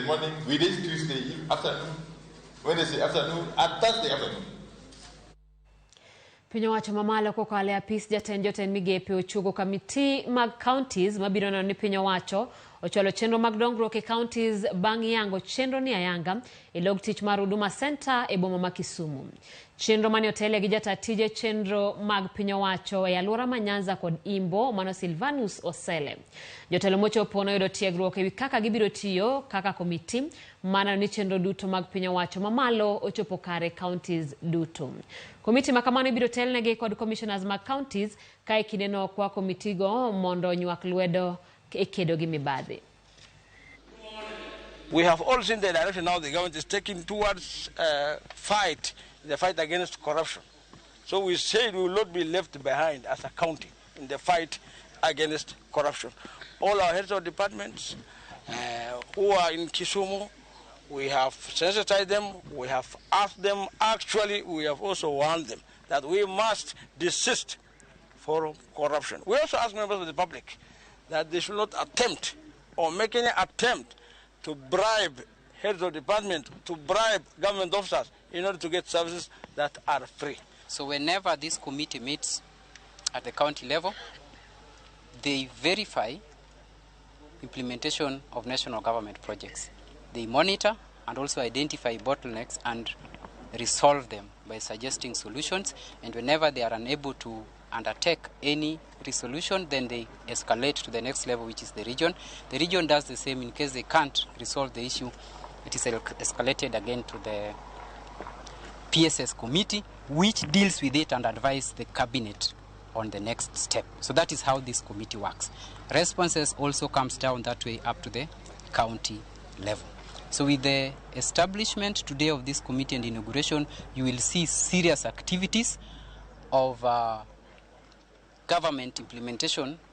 morning, within Tuesday afternoon, Wednesday afternoon, and Thursday afternoon. Piny owacho mamalo kokalo apis jatend migepe ochugo kamiti mag kaontis mabiro neno ni piny owacho ochwalo chenro mag dongruok e kaontis bang' yango chenro ni ayanga e log tich mar Huduma Center e boma ma Kisumu. Chenro mane otele gi jata tije chenro mag piny owacho e alwora ma Nyanza kod Imbo mano Silvanus Osele. Jotelo mochopo noyudo tiegruok ewi kaka gibiro tiyo kaka komiti mana ni chenro duto mag piny owacho mamalo ochopo kare kaontis duto. Komiti makamano ibiro telnegi kod commissioners mag kaontis kae kineno kwa komitigo mondo nywak lwedo e kedo gi mibadhi. We have all seen the direction now the government is taking towards the fight against corruption. So we said we will not be left behind as a county in the fight against corruption. All our heads of departments who are in Kisumu, we have sensitized them, we have asked them, actually we have also warned them that we must desist from corruption. We also ask members of the public that they should not attempt or make any attempt to bribe heads of department, to bribe government officers in order to get services that are free. So whenever this committee meets at the county level, they verify implementation of national government projects. They monitor and also identify bottlenecks and resolve them by suggesting solutions, and whenever they are unable to undertake any resolution, then they escalate to the next level, which is the region. The region does the same. In case they can't resolve the issue, it is escalated again to the PSS committee, which deals with it and advises the cabinet on the next step. So that is how this committee works. Responses also comes down that way up to the county level. So with the establishment today of this committee and inauguration, you will see serious activities of government implementation